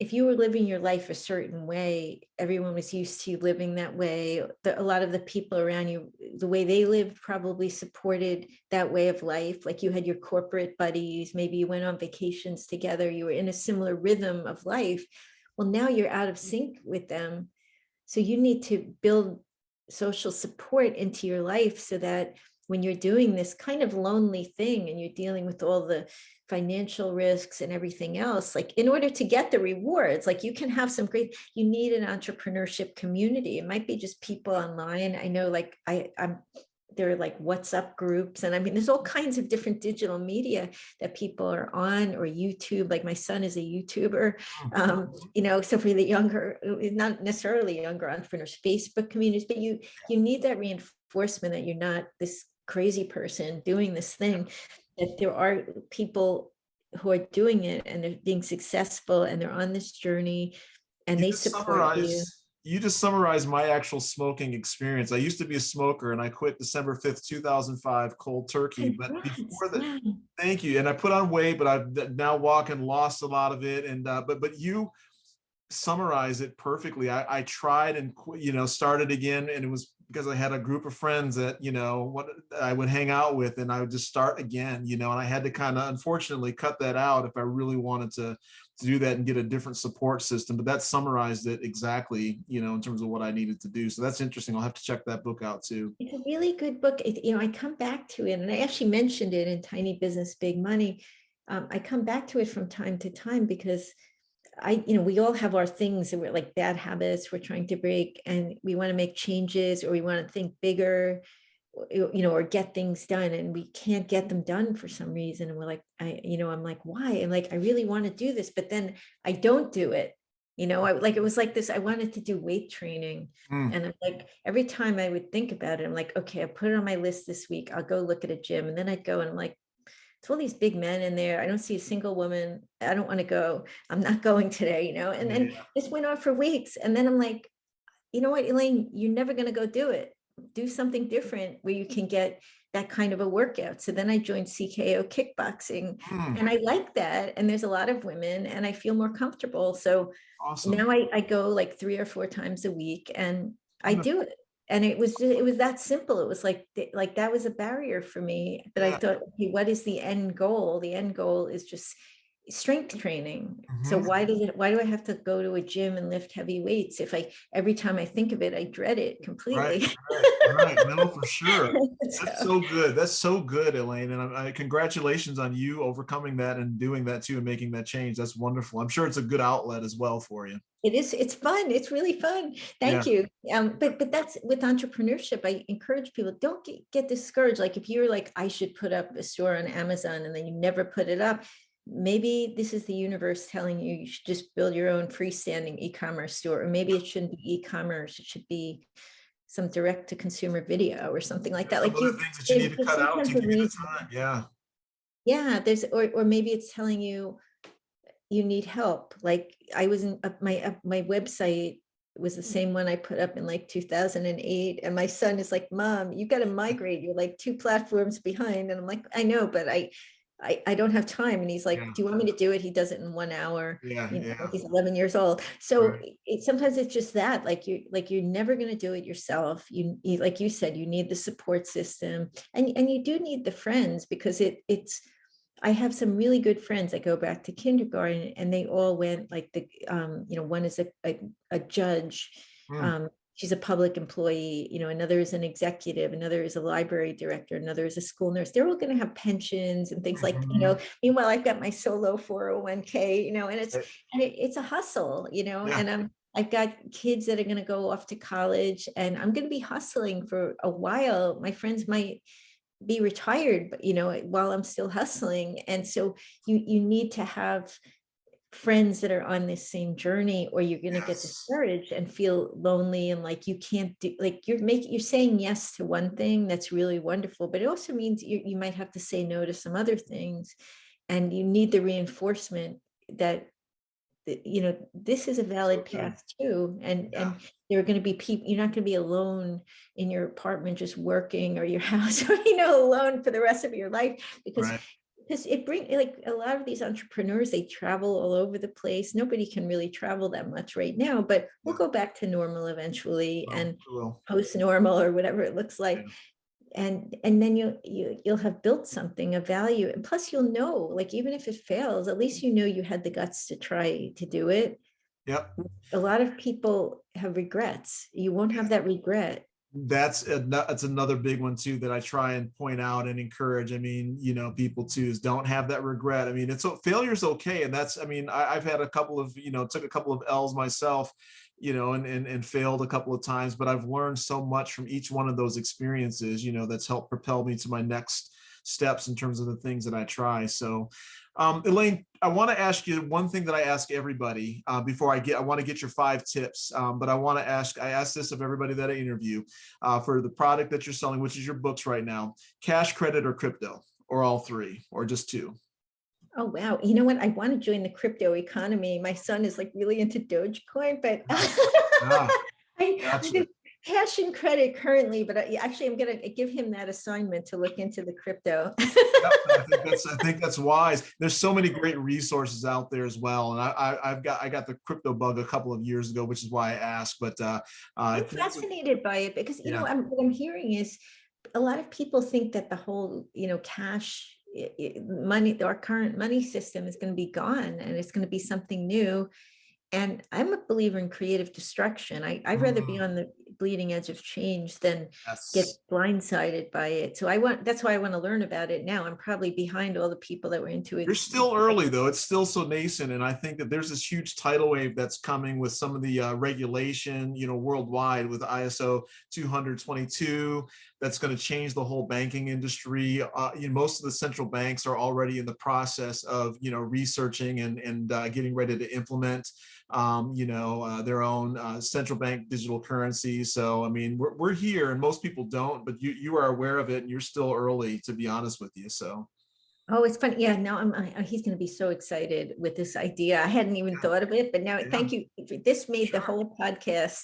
if you were living your life a certain way, everyone was used to you living that way. A lot of the people around you, the way they lived probably supported that way of life. Like you had your corporate buddies, maybe you went on vacations together, you were in a similar rhythm of life. Well, now you're out of sync with them. So you need to build social support into your life so that when you're doing this kind of lonely thing and you're dealing with all the financial risks and everything else, like in order to get the rewards, like you can have some great, you need an entrepreneurship community. It might be just people online. I know, like I'm there are like WhatsApp groups, and I mean, there's all kinds of different digital media that people are on, or YouTube. Like my son is a YouTuber, so for the younger, not necessarily younger entrepreneurs, Facebook communities, but you need that reinforcement that you're not this crazy person doing this thing, that there are people who are doing it and they're being successful and they're on this journey and they support you. You just summarized my actual smoking experience. I used to be a smoker and I quit December 5th, 2005, cold turkey. But before that, Wow. thank you. And I put on weight, but I've now walked and lost a lot of it. And but you summarize it perfectly. I tried and started again, and it was because I had a group of friends that what I would hang out with, and I would just start again, and I had to kind of unfortunately cut that out if I really wanted to do that and get a different support system. But that summarized it exactly, in terms of what I needed to do. So that's interesting. I'll have to check that book out too. It's a really good book. I come back to it, and I actually mentioned it in Tiny Business, Big Money. I come back to it from time to time because we all have our things that we're like bad habits we're trying to break, and we want to make changes, or we want to think bigger, or get things done, and we can't get them done for some reason. And we're like, I'm like, why? I'm like, I really want to do this, but then I don't do it. It was like this, I wanted to do weight training. And I'm like, every time I would think about it, I'm like, okay, I put it on my list this week. I'll go look at a gym. And then I'd go and I'm like, it's all these big men in there. I don't see a single woman. I don't want to go. I'm not going today, and then this went on for weeks. And then I'm like, you know what, Elaine, you're never going to go do it. Do something different where you can get that kind of a workout. So then I joined CKO kickboxing, and I like that. And there's a lot of women, and I feel more comfortable. So Awesome. now I go like 3 or 4 times a week, and I do it. And it was that simple. It was like that was a barrier for me. But I thought, okay, what is the end goal? The end goal is just strength training. So why do I have to go to a gym and lift heavy weights if every time I think of it, I dread it completely? Right. No, for sure. That's so good. That's so good, Elaine. And congratulations on you overcoming that and doing that too, and making that change. That's wonderful. I'm sure it's a good outlet as well for you. It is. It's fun. It's really fun. Thank you. But that's with entrepreneurship. I encourage people, don't get discouraged. Like if you're like, I should put up a store on Amazon, and then you never put it up, maybe this is the universe telling you you should just build your own freestanding e-commerce store. Or maybe it shouldn't be e-commerce. It should be some direct to consumer video or something like that. Like things that you need to cut out to give you the time. Yeah. There's, or maybe it's telling you need help. Like I was in my website was the same one I put up in like 2008. And my son is like, Mom, you got to migrate. You're like 2 platforms behind. And I'm like, I know, but I don't have time. And he's like, do you want me to do it? He does it in 1 hour. He's 11 years old. So sometimes it's just that, like you're never going to do it yourself. You like you said, you need the support system, and you do need the friends, because it's, I have some really good friends that go back to kindergarten, and they all went like one is a judge. She's a public employee, another is an executive, another is a library director, another is a school nurse. They're all going to have pensions and things like, meanwhile, I've got my solo 401k, and it's a hustle, and I've got kids that are going to go off to college, and I'm going to be hustling for a while. My friends might be retired, but while I'm still hustling. And so you need to have friends that are on this same journey, or you're going to get discouraged and feel lonely, and like you can't do, like you're saying yes to one thing that's really wonderful, but it also means you might have to say no to some other things, and you need the reinforcement that this is a valid path too. And there are going to be people, you're not going to be alone in your apartment just working, or your house, or alone for the rest of your life, because Because it brings, like, a lot of these entrepreneurs, they travel all over the place. Nobody can really travel that much right now, but we'll Yeah, go back to normal eventually, well, and well, post normal or whatever it looks yeah. like. And then you'll have built something of value. And plus you'll know, like, even if it fails, at least you know you had the guts to try to do it. Yep. A lot of people have regrets. You won't have that regret. That's another big one too that I try and point out and encourage. I mean, people too, is don't have that regret. I mean, failure's okay, and that's, I mean, I've had a couple of, took a couple of L's myself, and failed a couple of times, but I've learned so much from each one of those experiences, that's helped propel me to my next steps in terms of the things that I try. So, Elaine, I want to ask you one thing that I ask everybody before I want to get your 5 tips, but I ask this of everybody that I interview for the product that you're selling, which is your books right now: cash, credit, or crypto, or all 3, or just 2? Oh, wow. You know what? I want to join the crypto economy. My son is, like, really into Dogecoin, but Ah, I gotcha. think cash and credit currently, but actually I'm going to give him that assignment to look into the crypto. Yep, I think that's wise. There's so many great resources out there as well, and I got the crypto bug a couple of years ago, which is why I asked. But I'm fascinated by it because, yeah, what I'm hearing is a lot of people think that the whole, cash money, our current money system is going to be gone and it's going to be something new. And I'm a believer in creative destruction. I'd rather be mm, on the bleeding edge of change than get yes. blindsided by it. So that's why I want to learn about it now. I'm probably behind all the people that were into it. You're still early though. It's still so nascent, and I think that there's this huge tidal wave that's coming with some of the regulation, worldwide, with ISO 20022. That's going to change the whole banking industry. Most of the central banks are already in the process of researching and getting ready to implement their own central bank digital currency. So I mean, we're here, and most people don't, but you are aware of it, and you're still early, to be honest with you. So. Oh, it's funny. Yeah, now he's going to be so excited with this idea. I hadn't even thought of it, but now Yeah, thank you. This made the sure. whole podcast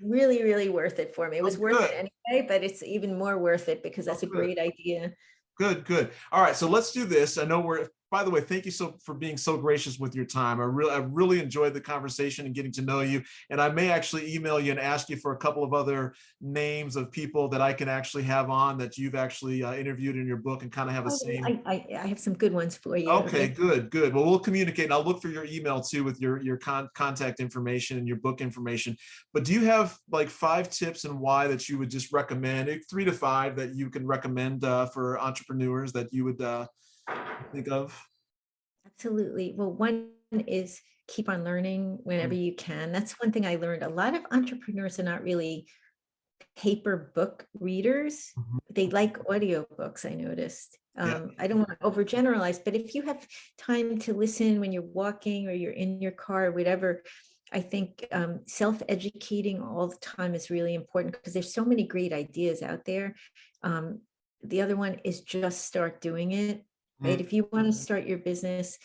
really, really worth it for me. It Oh, was worth good. it anyway, but it's even more worth it because Oh, that's a good. great idea. Good, good. All right, so let's do this. I know by the way, thank you for being so gracious with your time. I really enjoyed the conversation and getting to know you. And I may actually email you and ask you for a couple of other names of people that I can actually have on that you've actually interviewed in your book, and kind of have the Oh, same. I have some good ones for you. Okay, Yeah. good, good. Well, we'll communicate. And I'll look for your email too with your contact information and your book information. But do you have like 5 tips and why that you would just recommend, 3 to 5 that you can recommend for entrepreneurs that you would think of? Absolutely. Well, one is keep on learning whenever Mm, you can. That's one thing I learned. A lot of entrepreneurs are not really paper book readers. mhm. They like audiobooks, I noticed. Yeah. I don't want to overgeneralize, but if you have time to listen when you're walking or you're in your car or whatever, I think self-educating all the time is really important because there's so many great ideas out there. Um, the other one is just start doing it, right? Mm, If you want to start your business,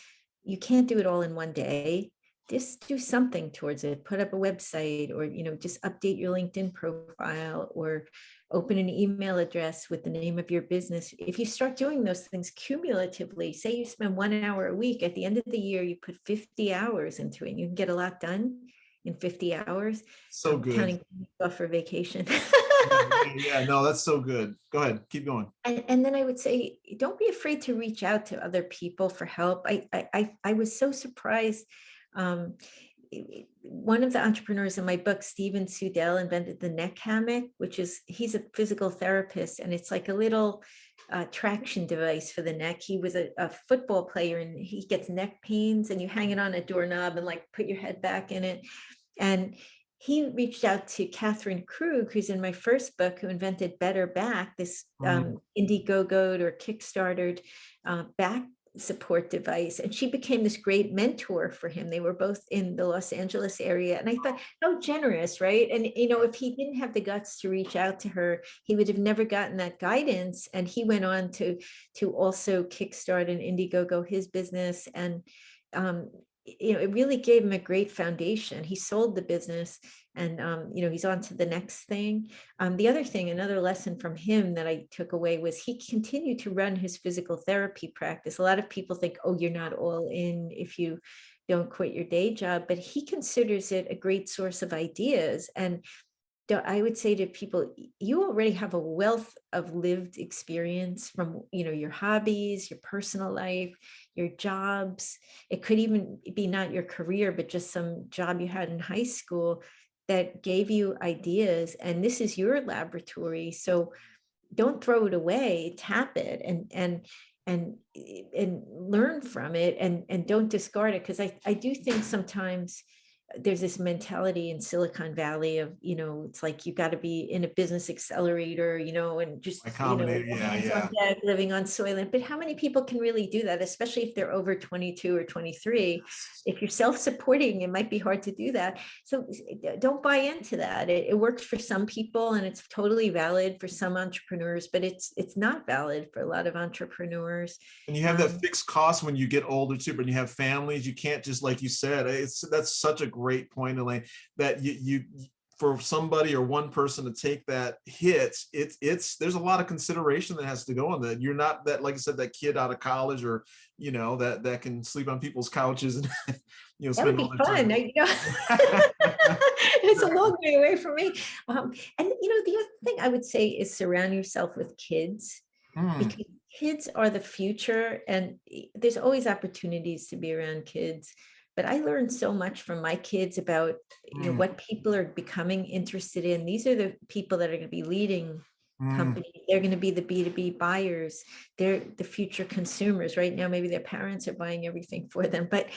you can't do it all in one day. Just do something towards it. Put up a website, or just update your LinkedIn profile, or open an email address with the name of your business. If you start doing those things cumulatively, say you spend 1 hour a week, at the end of the year you put 50 hours into it, and you can get a lot done in 50 hours, so good. counting off for vacation. Yeah, yeah, yeah. No, that's so good. Go ahead, keep going. And then I would say, don't be afraid to reach out to other people for help. I was so surprised. Um, One of the entrepreneurs in my book, Steven Sudell, invented the neck hammock, he's a physical therapist, and it's like a little traction device for the neck. He was a football player, and he gets neck pains, and you hang it on a doorknob and like put your head back in it. And he reached out to Catherine Krug, who's in my first book, who invented Better Back, this Mm, Indiegogo or Kickstarted back support device. And she became this great mentor for him. They were both in the Los Angeles area. And I thought, how generous, right? And, if he didn't have the guts to reach out to her, he would have never gotten that guidance. And he went on to also kickstart an Indiegogo, his business. And, it really gave him a great foundation. He sold the business, and he's on to the next thing. The other thing, another lesson from him that I took away was he continued to run his physical therapy practice. A lot of people think, oh, you're not all in if you don't quit your day job, but he considers it a great source of ideas. And I would say to people, you already have a wealth of lived experience from, your hobbies, your personal life, your jobs. It could even be not your career, but just some job you had in high school that gave you ideas. And this is your laboratory. So don't throw it away, tap it and learn from it, and don't discard it. Because I do think sometimes there's this mentality in Silicon Valley of, it's like you got to be in a business accelerator, and just, hands on deck, living on soil. But how many people can really do that, especially if they're over 22 or 23? If you're self-supporting, it might be hard to do that. So don't buy into that. It works for some people and it's totally valid for some entrepreneurs, but it's not valid for a lot of entrepreneurs. And you have that fixed cost when you get older too, but you have families, you can't just, like you said, that's such a great point, Elaine, that you for somebody or one person to take that hit, there's a lot of consideration that has to go on that. You're not that, like I said, that kid out of college, or that can sleep on people's couches and that would be fun. It's a long way away from me. And the other thing I would say is surround yourself with kids, because kids are the future, and there's always opportunities to be around kids. But I learned so much from my kids about what people are becoming interested in. These are the people that are going to be leading companies. They're going to be the B2B buyers. They're the future consumers. Right now, maybe their parents are buying everything for them, but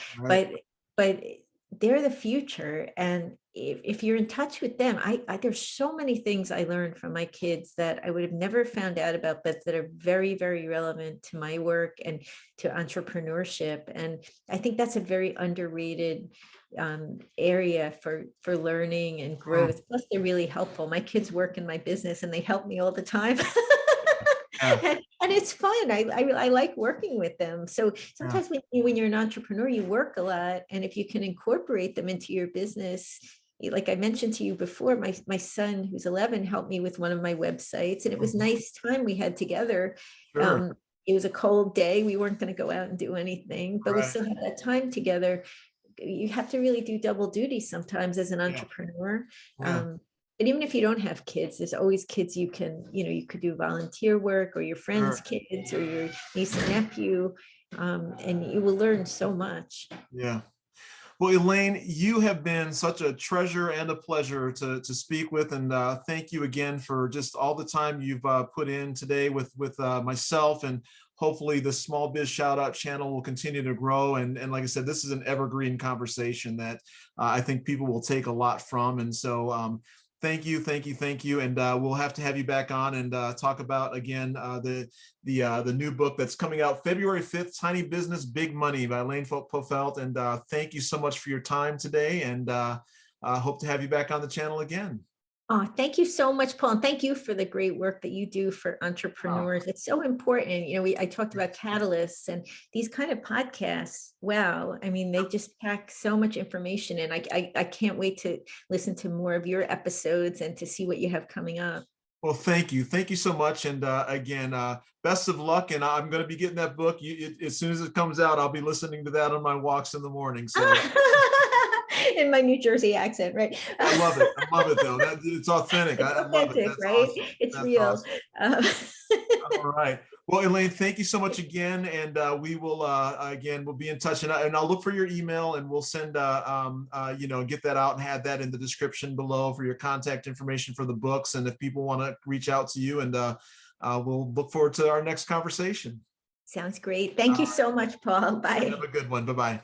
they're the future. And if you're in touch with them, there's so many things I learned from my kids that I would have never found out about, but that are very, very relevant to my work and to entrepreneurship. And I think that's a very underrated area for learning and growth. Plus, they're really helpful. My kids work in my business and they help me all the time. And it's fun. I like working with them. So sometimes when you're an entrepreneur, you work a lot. And if you can incorporate them into your business, like I mentioned to you before, my son, who's 11, helped me with one of my websites. And it was nice time we had together. Sure. It was a cold day. We weren't going to go out and do anything, but we still had that time together. You have to really do double duty sometimes as an entrepreneur. But even if you don't have kids, there's always kids you can, you could do volunteer work, or your friends' kids, or your niece and nephew, and you will learn so much. Yeah. Well, Elaine, you have been such a treasure and a pleasure to speak with, and thank you again for just all the time you've put in today with myself, and hopefully the Small Biz Shoutout channel will continue to grow. And like I said, this is an evergreen conversation that I think people will take a lot from. And so thank you. And we'll have to have you back on and talk about, again, the new book that's coming out February 5th, Tiny Business, Big Money by Elaine Pofeldt. And thank you so much for your time today. And hope to have you back on the channel again. Oh, thank you so much, Paul. And thank you for the great work that you do for entrepreneurs. It's so important. I talked about catalysts and these kind of podcasts. Wow. I mean, they just pack so much information, and I can't wait to listen to more of your episodes and to see what you have coming up. Well, thank you. Thank you so much. And again, best of luck. And I'm going to be getting that book. As soon as it comes out, I'll be listening to that on my walks in the morning. So. In my New Jersey accent, right? I love it. I love it, though. It's authentic. It's authentic, That's right? awesome. It's That's real. Awesome. All right. Well, Elaine, thank you so much again. And we will, again, we'll be in touch. And I'll look for your email, and we'll send, get that out and add that in the description below for your contact information for the books. And if people want to reach out to you, and we'll look forward to our next conversation. Sounds great. Thank you so much, Paul. Bye. Have a good one. Bye-bye.